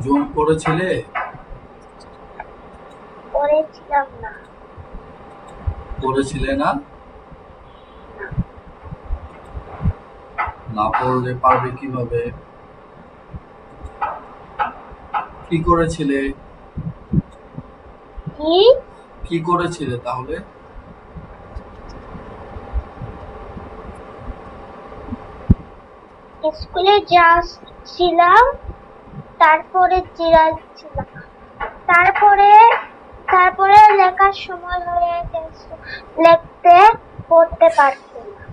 যোগ করেছিলে? করেছিলাম না। করেছিলে না? না পড়লে পারবে কিভাবে? কি করেছিলে? কি? কি করেছিলে তাহলে? স্কুলে যাচ্ছিলাম, তারপরে চিড়াচ্ছিলাম, তারপরে তারপরে লেখার সময় হয়ে গেছে, লিখতে পড়তে পারছি না।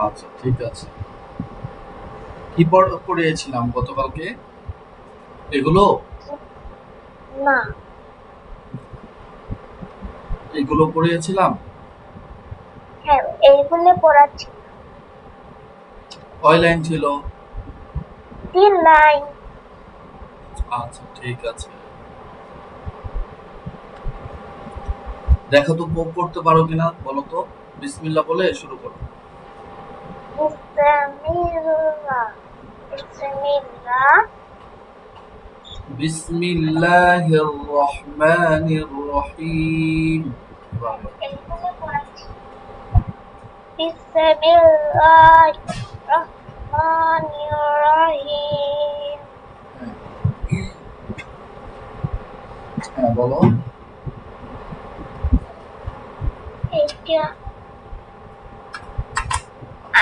আচ্ছা, ঠিক আছে। কি পড়িয়েছিলাম গতকালকে? এগুলো না, এগুলো পড়িয়েছিলাম। হ্যাঁ, এইগুলো পড়াচ্ছি। কয় লাইন ছিল? 3 লাইন। আচ্ছা, ঠিক আছে। দেখো তো পড়তে পারো কিনা বলো তো। বিসমিল্লাহ বলে শুরু করো। বিসমিল্লাহ, বিসমিল্লাহ, বিসমিল্লাহির রহমানির রহিম। এইগুলো পড়াচ্ছি। বিসমিল্লাহির রহমানির রহিম। হ্যাঁ, বলো। এটা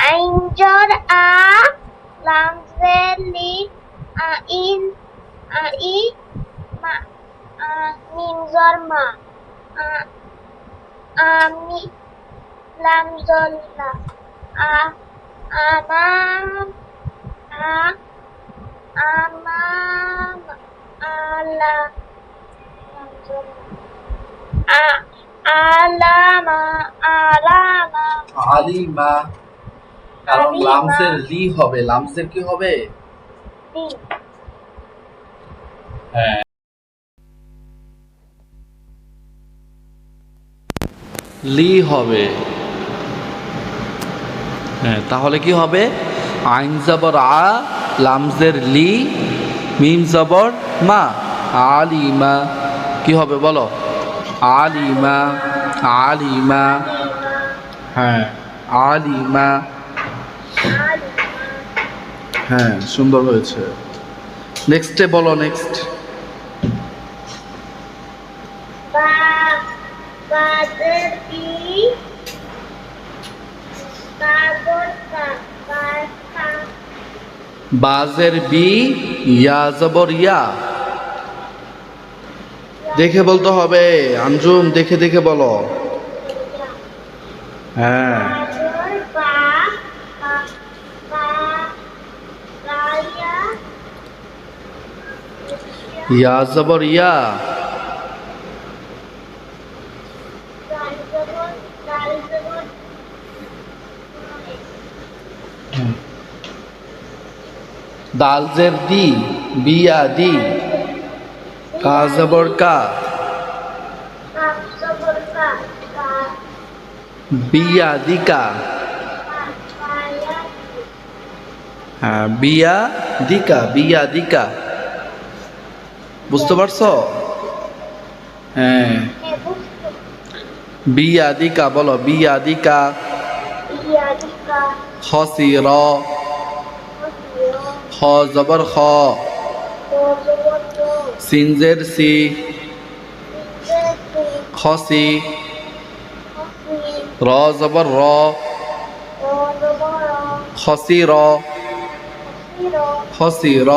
আইনজর আ, লামজের লি, আইন, আই, মা, মিমজর মা, আমি, লামজল্লা, আমাম, আ, আমাম, আলা, লামজল্লা, আলামা, আলামা, আলিমা। কারণ আলিমা, লামজের লি হবে। লামজের কি হবে? দি, হ্যাঁ, লি হবে। হ্যাঁ, তাহলে কি হবে? আইন জবর আ, লামজের লি, মিম জবর মা, আলিমা। কি হবে বলো? আলিমা, আলিমা। আলিমা, হ্যাঁ, আলিমা। আলিমা। হ্যাঁ, সুন্দর হয়েছে। নেক্সটে বলো, নেক্সট। বা, বাজের বি, বাগর কা, বারকা, বাজের বি, ইয়া জবর ইয়া। দেখে বলতে হবে আঞ্জুম, দেখে দেখে বলো। হ্যাঁ, বাজর বা, বা, বা, গায়া, ইয়া জবর ইয়া। গালজবর, গালজবর, দাল জের দি, বিয়া দি। কা জবর কা, কাপজবর কা, কা, বিয়া দিকা। কায়া, হ্যাঁ, বিয়া দিকা, বিয়া দিকা। বুঝতে পারছো? হ্যাঁ, বুঝতে, বিয়া দিকা বলো, বিয়া দিকা। ইয়াদিকা, খসির, হসিয়, খ জবর খ, গজবর গ, সিনজের সি, ইজেসি, খসি, হসি, র জবর র, গজবর, খসির, হসির, খসির,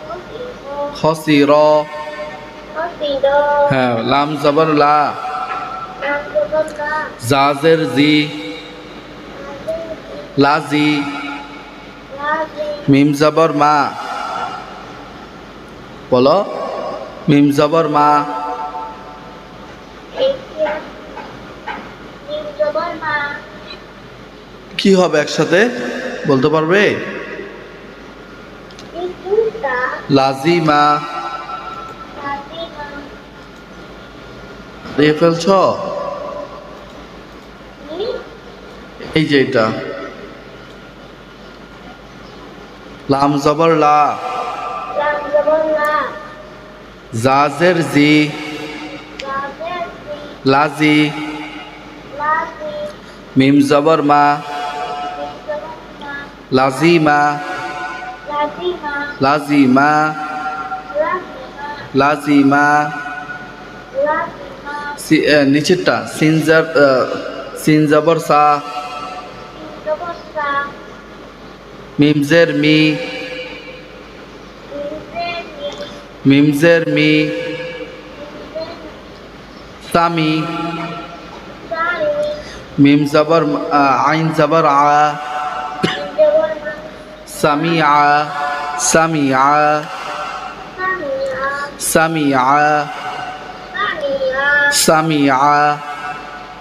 হসির, খসির। হসির, হ্যাঁ, লাম জবর লা, গাজবর গা, জাজের জি, লাজিজি, লাজি। লাজি, মিম জবর মা, বলো। মিম জবর মা। এইটা, নিমজবর মা, কি হবে একসাথে বলতে পারবে? ইকুতা, লাজিমা। লাজিমা, দিয়ে ফেলছ? নি, এই যে এটা, লাম জবর লা, লাম জবর লা, জাজের জি, জাজের জি, লাজি, লাজি, মিম জবর মা, মিম জবর মা, লাজিমা, লাজিমা, লাজিমা, লাজিমা, লাজিমা, লাজিমা, নিচেরটা সিন জবর সা, সিন জবর সা, মিমজের মি, মিমজের মি, মিমজের মি, মিমজের মি, সামি, সামি, মিম জবর আইন জবর আ, মিম জবর মা, সামিআ, সামিআ, সামিআ, সামিআ, সামিআ, সামিআ,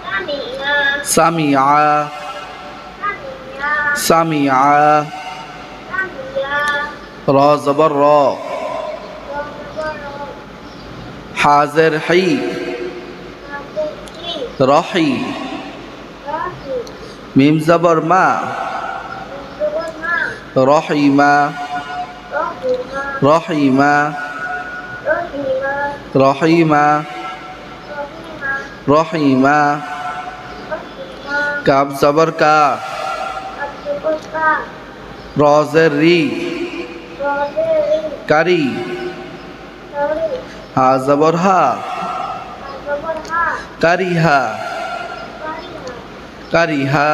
সামিআ, সামিআ, সামিআ, সামিআ, সামিআ, র জবর র, লাম জবর র, হাজের হি, হাজের জি, রহি, রাহি, মিম জবর মা, মিম জবর মা, রহিমা, রহিমা, রহিমা, রহিমা, রহিমা, রহিমা, রহিমা, রহিমা, কাব জবর কা, কাব জবর কা, রজের রি, রজের রি, কারি, কারি, হা জবর হা, হা জবর হা, কারিহা, কারিহা, কারিহা,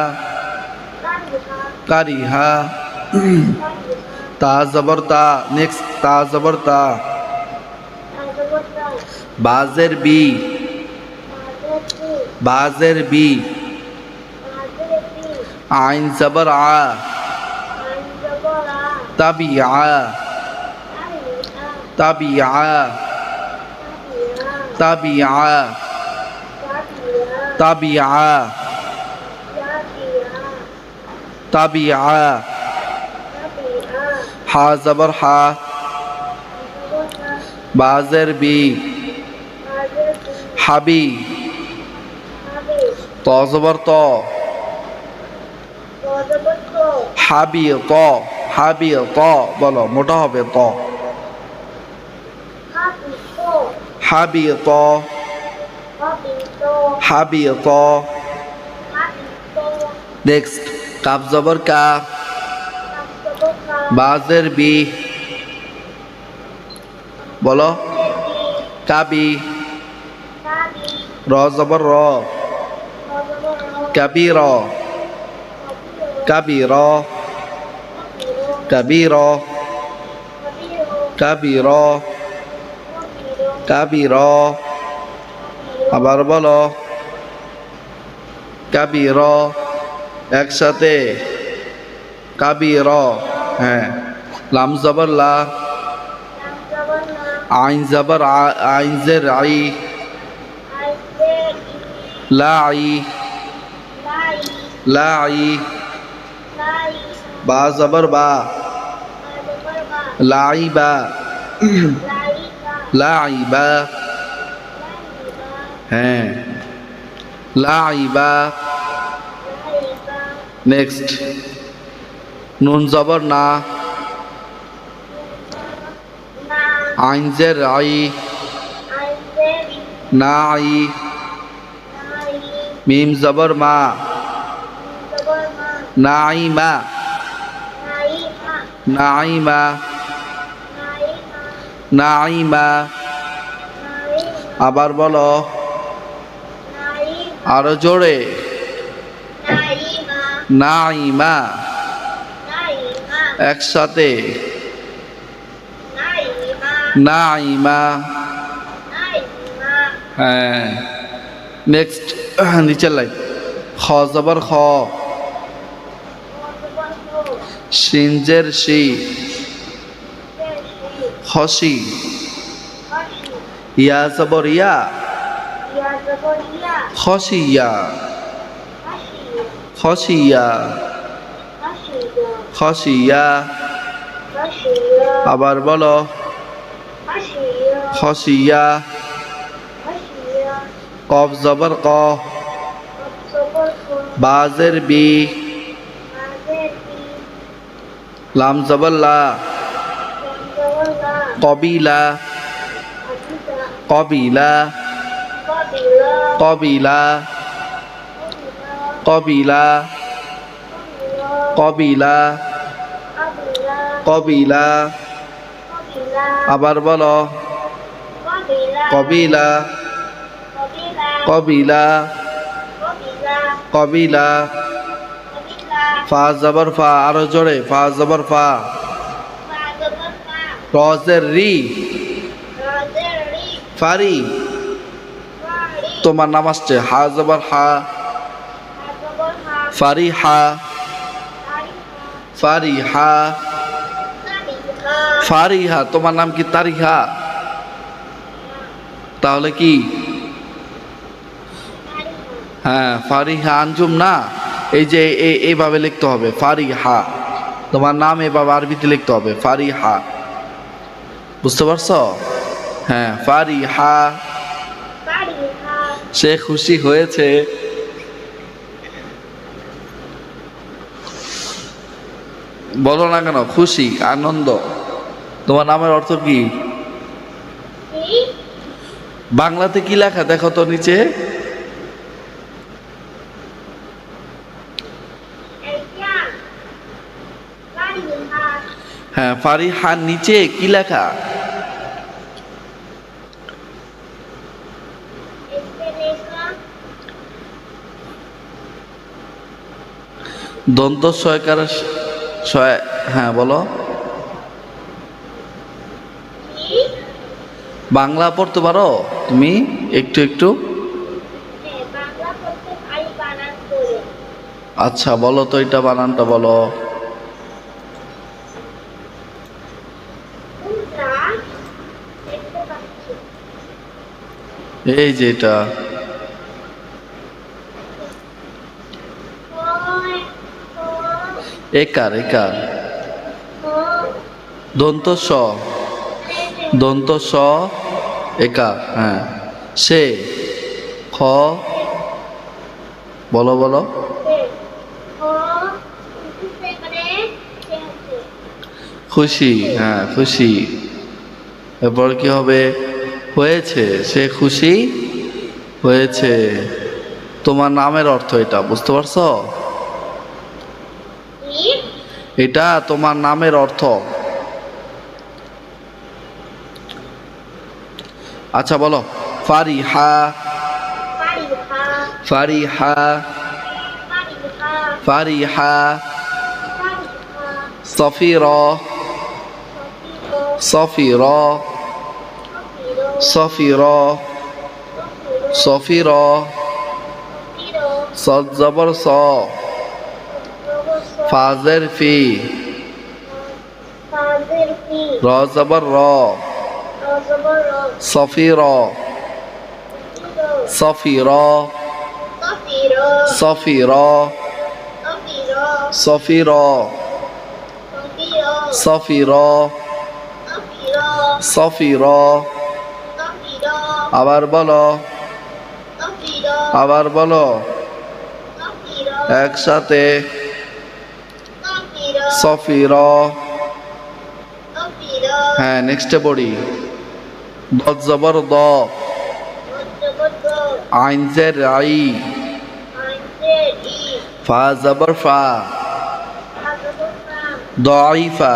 কারিহা, কারিহা, কারিহা, তা জবর তা, নেক্সট তা জবর তা, হা জবর তা, বাজের বি, হাজের জি, বাজের বি, হাজের জি, আইন জবর আ, আইন জবর আ, তাবিআ, তাবিআ, তাবিআ, তাবিআ, তাবিআ, তাবিআ, তাবিআ, তাবিআ, তাবিআ, তাবিআ, হা জবর হা, জবর হা, বাজের বি, হাজের জি, হাবি, হাবি, ত জবর ত, ত জবর ত, হাবি ত, হাবি ত, বলো মোটা হবে ত, হাবি ত, হাবি ত, হাবি ত, হাবি ত, হাবি ত, নেক্সট কাব জবর কা, কাব জবর কা, বাজের বি, বলো হাজের জি, কাবি, কাবি, র জবর র, র জবর র, কাবির, কাবির, কাবির, কাবির, কাবির, কাবির, কাবির, কাবির, আবার বলো কাবির, একসাথে কাবির, হ্যাঁ, লাম জবর লা, লাম জবর লা, আইন জবর আইন জের আই, হাজের ই, লাই, লাই, লাই, লাই, বা জবর বা, হা জবর বা, লাইবা, লাইবা, লাইবা, লাইবা, হ্যাঁ, লাইবা, লাইবা, নেক্সট নুন জবর না, না, আইন জের আই, হাজের ই, নাই, নাই, মিম জবর মা, মিম জবর মা, নাইমা, নাইমা, নাইমা, নাইমা, নাইমা, নাইমা, আবার বলো নাইমা, আরো জোরে, নাইমা, নাইমা, নাইমা, একসাথে নাইমা, নাইমা, নাইমা, হ্যাঁ, নেক্সট নিচের লাইন খ জবর খ, সিনজের শি, খসি, ইয়া জবর ইয়া, খসিয়া, খসিয়া, খসিয়া, আবার বলো খসিয়া, কফ জবর ক, বাজের বি, লাম জবর লা, জবরলা কবিলা, আবিদা কবিলা, কবিলা কবিলা, কবিলা, কবিলা কবিলা, কবিলা কবিলা, কবিলা আবার বলো কবিলা কবিলা, কবিলা কবিলা, কবিলা কবিলা, কবিলা ফা জবর ফা, আরো জোরে, ফা জবর ফা, ফা জবর ফা রজের রি, রাজের রি ফারি, ফারি তোমার নাম আসছে, হা জবর হা, হা জবর হা ফারি হা, ফারি হা ফারি হা, তারি হা ফারিহা, তোমার নাম কি তারিহা? তাহলে কি? তারি হা হ্যাঁ, ফারিহা আঞ্জুম না, এই যে এইভাবে লিখতে হবে, ফারিহা, তোমার নাম এভাবে আরবিতে লিখতে হবে, ফারিহা, বুঝতে পারছো? হ্যাঁ, ফারিহা, তারি হা সে খুশি হয়েছে। বলো না কেন, খুশি, আনন্দ। তোমার নামের অর্থ কি? কি বাংলাতে কি লেখা দেখো তো নিচে। এইটা তারি হা হ্যাঁ, ফারিহার নিচে কি লেখা? এসপেনেসা দন্ত সয়কার, হ্যাঁ বলো। কি বাংলা পড়তে পারো তুমি একটু একটু? হ্যাঁ বাংলা পড়তে পারি বানান করে আচ্ছা বলো তো, এটা বানানটা বলো। কোনটা দেখতে পাচ্ছি এই যে এটা, হয় একার একার, দন্ত স, দন্ত স, একার, হ্যাঁ, সে, খ, বলো বলো। খুশি, হ্যাঁ খুশি। এরপর কি হবে? হয়েছে, সে খুশি হয়েছে। তোমার নামের অর্থ এটা, বুঝতে পারছো? এটা তোমার নামের অর্থ। আচ্ছা বলো, ফারিহা, ফারিহা, ফারিহা, সফির, সফির, সফির, সফির, সদ জবর স, ফাজের ফি, র জবর র, সফির, সফির, সফির, সফির, সফির, সফির, আবার বলো, আবার বলো একসাথে, সফির। হ্যাঁ, নেক্সটে পড়ি, দ জবর দ, আইন জের আই, ফা জবর ফা, দাইফা,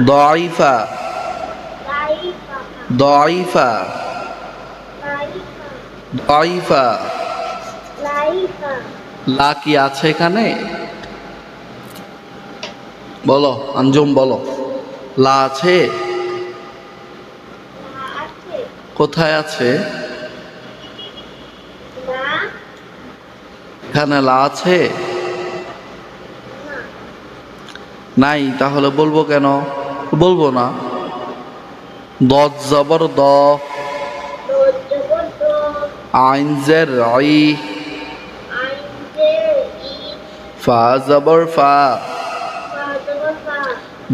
দাইফা, দাইফা, দাইফা। লা কি আছে এখানে? বলো আঞ্জুম, বলো, লা আছে? কোথায় আছে? এখানে লা আছে? নাই, তাহলে বলবো কেন? বলবো না। দদ জবর দ, আইন জের আই, ফা জবর ফা,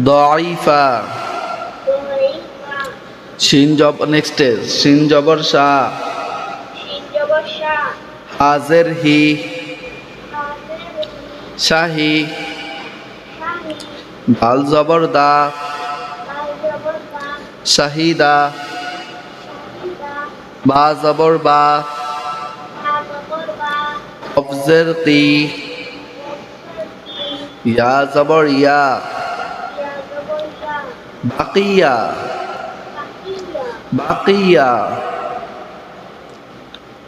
দাইফা, শিন জব, নেক্সটে শিন জবর শা, হাজের হি, শাহি, দাল জবর দা, দাল জবর দা, শাহিদা, শাহিদা, বা জবর বা, বা জবর বা, কফ জের কি, কি, ইয়া জবর ইয়া, ইয়া জবর ইয়া, বাকিয়া, বাকিয়া, বাকিয়া,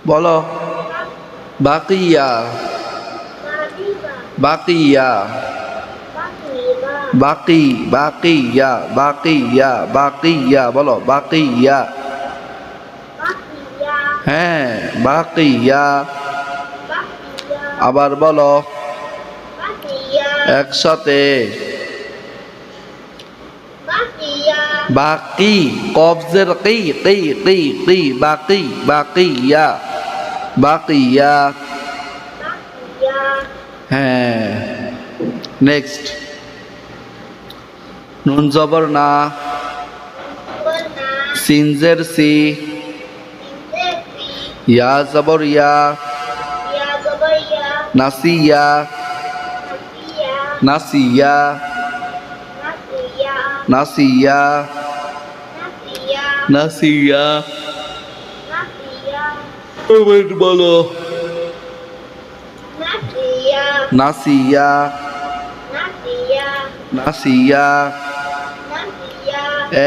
বলো বাকিয়া, মাদিবা, বাকিয়া, বাকিবা, বাকি, বাকিয়া, বাকিয়া, বাকিয়া, বলো বাকিয়া, বাকিয়া, হ্যাঁ বাকিয়া, বাকিয়া, আবার বলো বাকিয়া, একসাথে, বাকিয়া, বাকি, কবজের কি, বাকি, বাকিয়া, বাকিয়া, বাকিয়া, হ্যাঁ নেক্সট, নুন জবর না, বনা, সিনজের সি, ইনজেসি, ইয়া জবর ইয়া, ইয়া জবর ইয়া, নাসিয়া, নাসিয়া, নাসিয়া, নাসিয়া, নাসিয়া, নাসিয়া, নাসিয়া, নাসিয়া, কমেন্ট বলো নাসিয়া, নাসিয়া, নাসিয়া, নাসিয়া, নাসিয়া,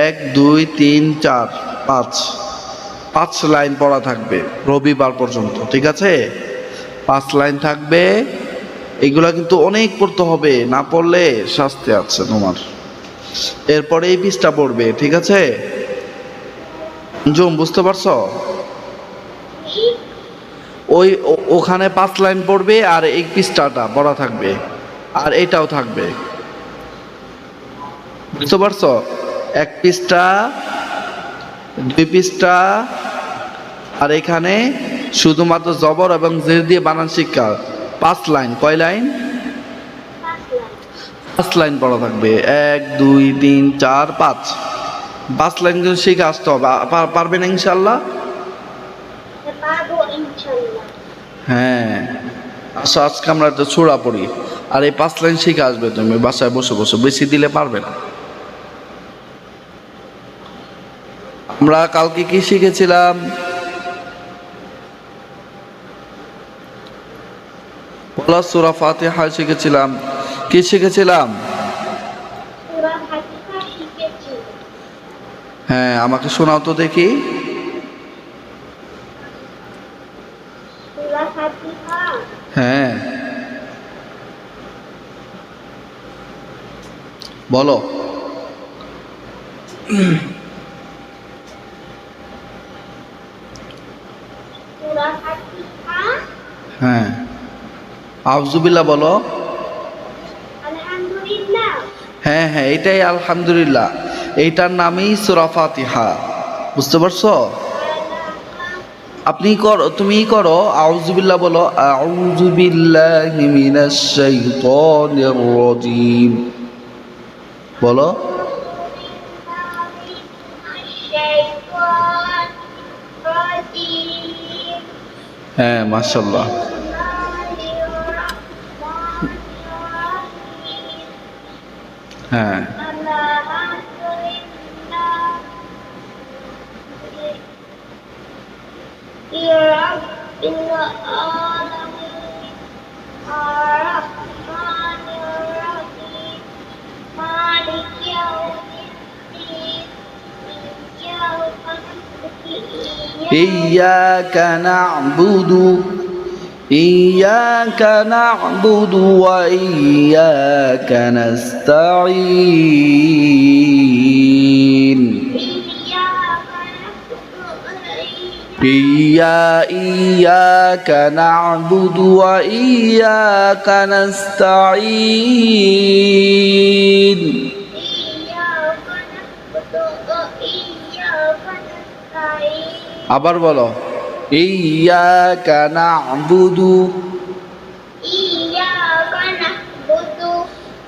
1 2 3 4 5 5 লাইন পড়া থাকবে রবিবার পর্যন্ত, ঠিক আছে? 5 লাইন থাকবে, এগুলা কিন্তু অনেক পড়তে হবে, না পড়লে শাস্তি আছে তোমার। এরপরে এই পিসটা পড়বে, ঠিক আছে? জুম বুঝতে পারছো? কি, ওখানে 5 লাইন পড়বে আর এই পৃষ্ঠাটা পড়া থাকবে, আর এটাও থাকবে, বুঝতে পারছো? 1 পৃষ্ঠা, 2 পৃষ্ঠা, আর এখানে শুধুমাত্র জবর এবং জের দিয়ে বানান শিক্ষা। 5 লাইন, কয় লাইন? পাসলা, 5 লাইন পড়া থাকবে, 1 2 3 4 5 5 লাইন কিন্তু শিখে আসতে হবে। পারবে না ইনশাল্লাহ? পারবো ইনশাআল্লাহ। হ্যাঁ, আসো আজকে আমরা একটা ছোড়া পড়ি, আর এই 5 লাইন শিখে আসবে তুমি বাসায় বসে বসে, বেশি দিলে পারবে না। আমরা কালকে কি শিখেছিলাম? বলো, সূরা ফাতিহা শিখেছিলাম। কি শিখেছিলাম? সূরা ফাতিহা শিখেছি। হ্যাঁ, আমাকে শোনাও তো দেখি। সূরা ফাতিহা, হ্যাঁ বলো। সূরা ফাতিহা, হ্যাঁ, আউযুবিল্লাহ বলো। আলহামদুলিল্লাহ, হ্যাঁ হ্যাঁ, এটাই আলহামদুলিল্লাহ, এইটার নামই সূরা ফাতিহা, বুঝতে পারছো? আপনি করো, তুমি করো, আউযুবিল্লাহ বলো, আউযু বিল্লাহি মিনাশ শাইতানির রাজীম, বলো। হ্যাঁ মাশাআল্লাহ, হ্যাঁ إياك نعبد وإياك نستعين إياك نعبد وإياك نستعين আবার বলো, إياك نعبد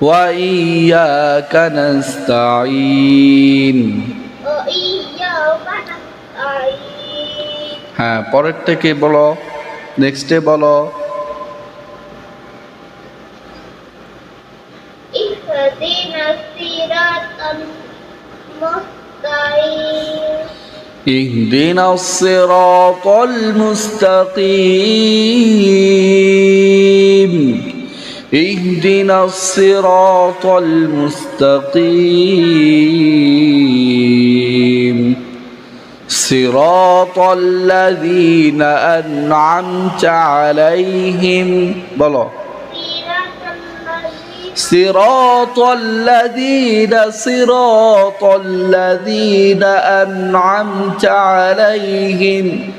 وإياك نستعين। হ্যাঁ, পরের থেকে বলো, নেক্সটে বলো। اهدنا اهدنا الصراط المستقيم اهدنا الصراط المستقيم صراط الذين أنعمت عليهم بلى صراط الذين أنعمت عليهم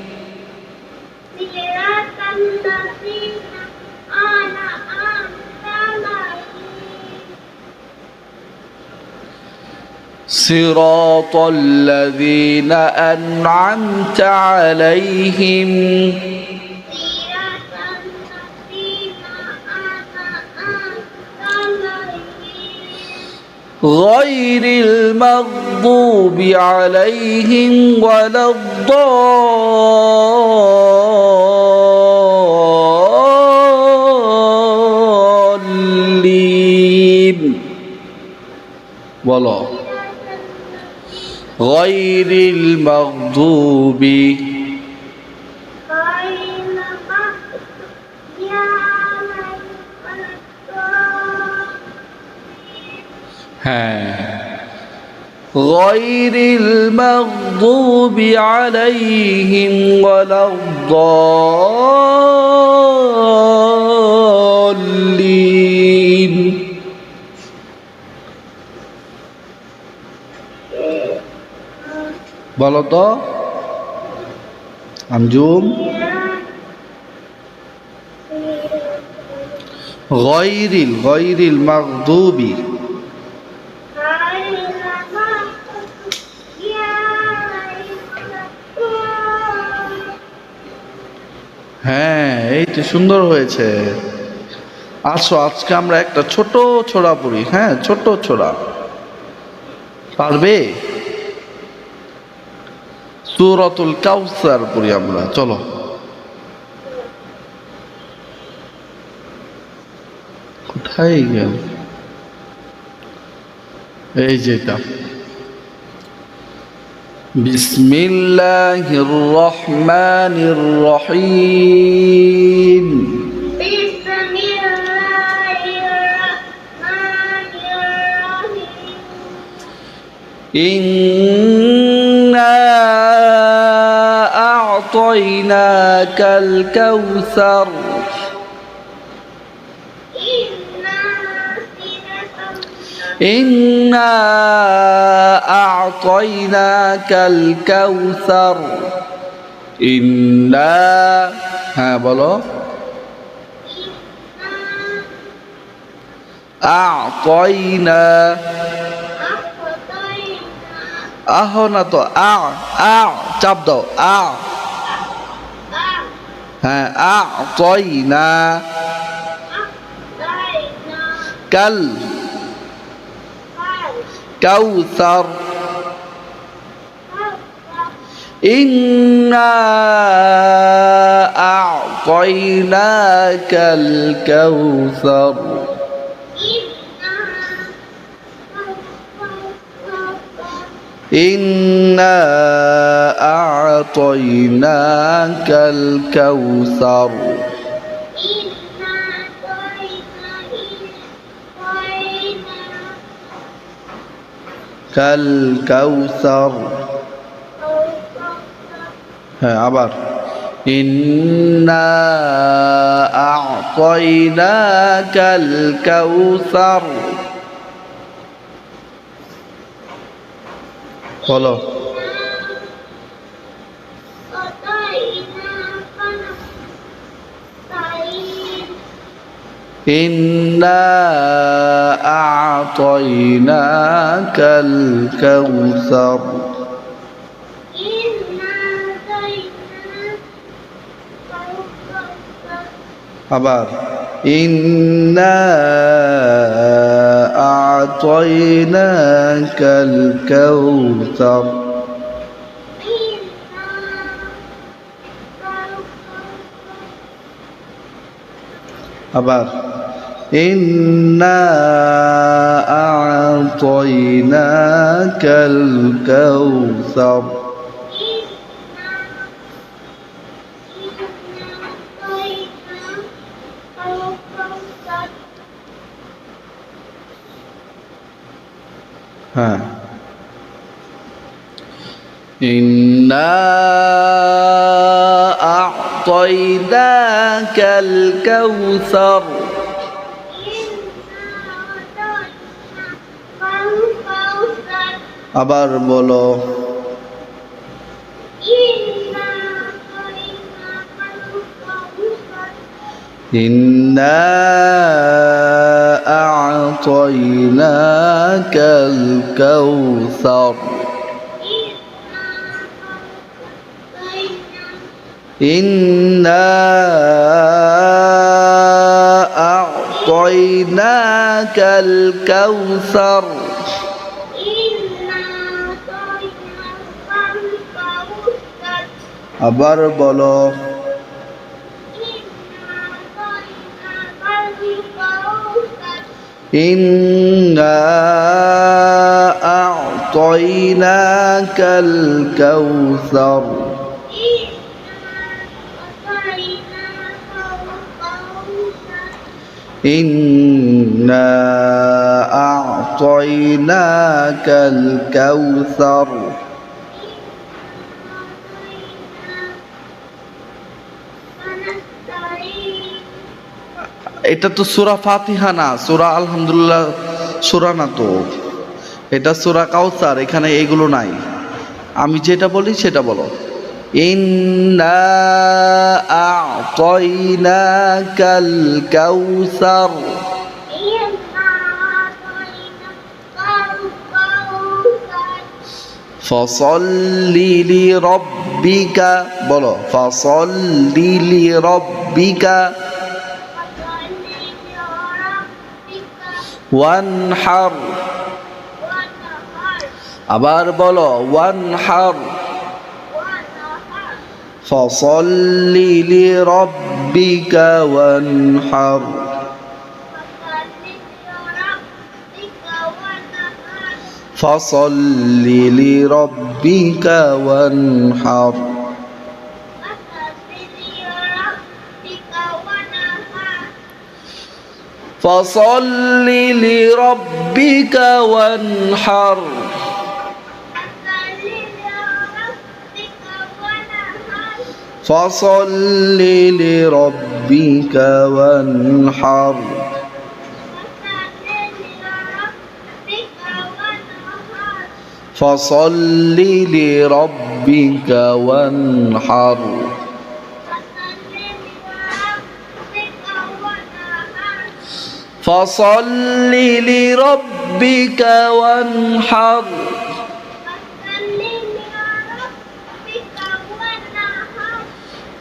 صراط الذين أنعمت عليهم غير المغضوب عليهم ولا الضالين والله غير المغضوب غير المغضوب عليهم ولا الضالين বলো তো আঞ্জুম غير المغضوب হ্যাঁ এই তো সুন্দর হয়েছে। আসো আজকে আমরা একটা ছোট ছোড়া পড়ি। হ্যাঁ ছোট ছোড়া পারবে? সূরাতুল কাউসার পড়ি আমরা, চলো। কোথায় গেল? এই যেটা বিসমিল্লাহির রহমানির রহিম إنا أعطيناك الكوثر إنا أعطيناك الكوثر إنا ها بولو أعطينا আহ না তো চাপ দাও হ্যাঁ আ'তাইনা কাল কাউসার ইন্না আ'তাইনাকাল কাউসার إنا أعطيناك الكوثر كالكوثر عبر إنا أعطيناك الكوثر বলো إنا أعطيناك الكوثر আবার إنا أعطيناك الكوثر আবার إنا أعطيناك الكوثر হ্যাঁ إنا أعطيناك الكوثر আবার বলো إنا أعطيناك الكوثر إنا أعطيناك الكوثر আবার বলো إنا أعطيناك الكوثر إنا أعطيناك الكوثر এটা তো সূরা ফাতিহা না, সূরা আলহামদুলিল্লাহ সূরা না তো, এটা সূরা কাউসার, এখানে এগুলো নাই। আমি যেটা বলি সেটা বলো। ইন্না আ'তাইনাকাল কাউসার ফসল্লি লিরাব্বিকা, বলো ফসল্লি লিরাব্বিকা ওয়ানহার, আবার বলো ওয়ানহার ফসল্লি লিরাব্বিকা ওয়ানহার ফসল্লি লিরাব্বিকা ওয়ানহার فصل لربك وانحر فصل لربك وانحر فصل لربك وانحر فصل لربك وانحر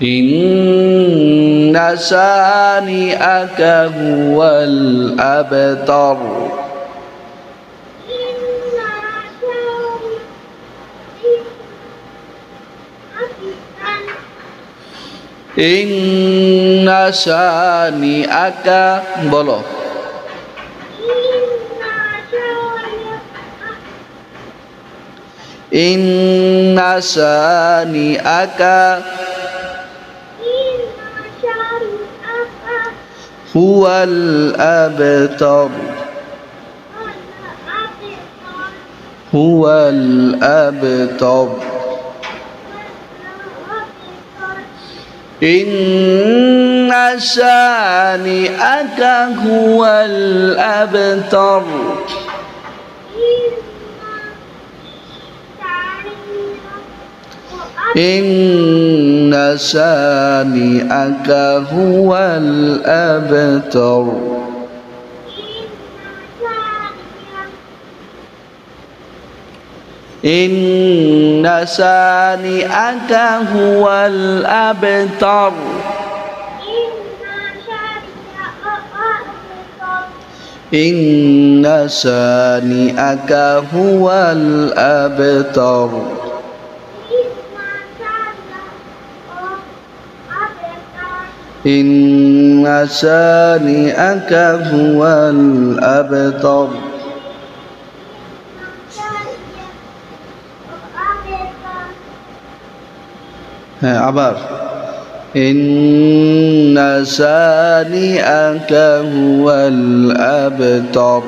إن شانئك هو الأبتر إن شانئك বলো إن شانئك هو الأبتر هو الأبتر إن شانئك هو الأبتر إن شانئك هو الأبتر إن شانئك هو الأبتر إن شانئك هو الأبتر إن شانئك هو الأبتر হ্যাঁ আবার إن شانئك هو الأبتر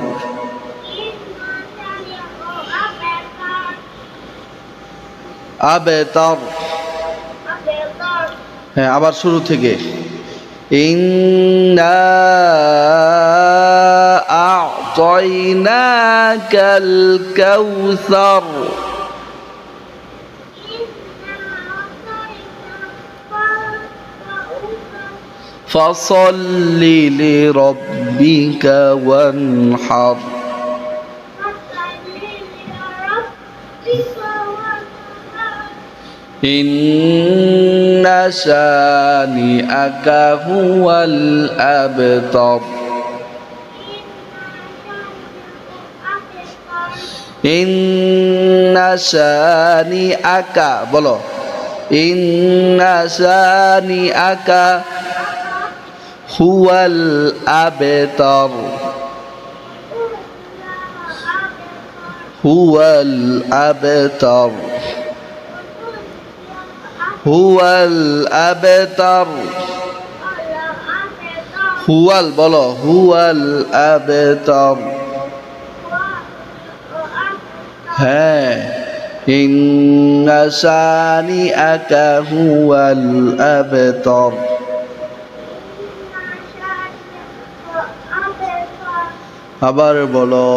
আবতার। أبطر হ্যাঁ, আবার শুরু থেকে ইন্না আ'তাইনাকাল কাউসার ফাসাল্লি লিরাব্বিকা ওয়ানহার ইন্না শানিআকা হুয়াল আবতার ইন্না শানিআকা বলো ইন্না শানিআকা হুয়াল আবতার হুয়াল আবতার হুয়াল আবতার হুয়াল বলো হুয়াল আবতার হ্যাঁ ইন্না শানিআকা হুয়াল আবতার আবার বলো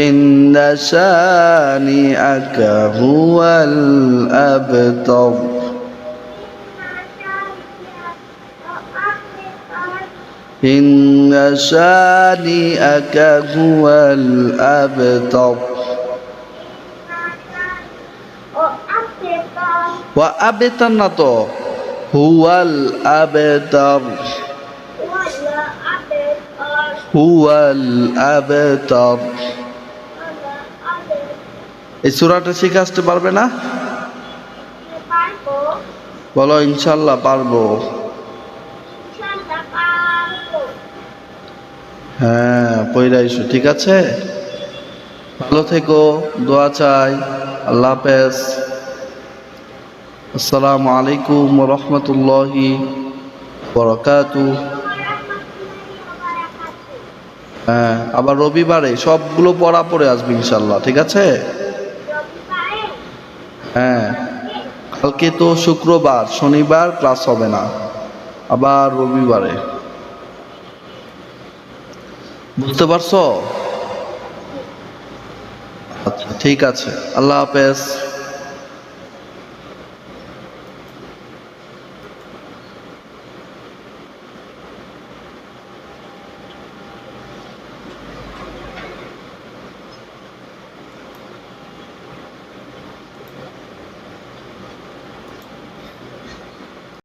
ইন্না শানিআকা হুয়াল আবতার ইন্না শানিআকা হুয়াল আবতার ওয়া আবতার না তো হুয়াল আবতার হুয়াল আবতার এই সূরাটা শিখে আসতে পারবে না? বলো ইনশাআল্লাহ পারবো। হ্যাঁ, পইরা আইসো, ঠিক আছে? ভালো থেকো, দোয়া চাই। আল্লাহ হাফেজ। আসসালামু আলাইকুম ওয়া রাহমাতুল্লাহি ওয়া বারাকাতুহু। হ্যাঁ, আবার রবিবারে সবগুলো পড়া পড়ে আসবে ইনশাল্লাহ, ঠিক আছে? হ্যাঁ, কালকে তো শুক্রবার, শনিবার ক্লাস হবে না, আবার রবিবারে। বুঝতে পারছো? আচ্ছা, ঠিক আছে। আল্লাহ হাফেজ।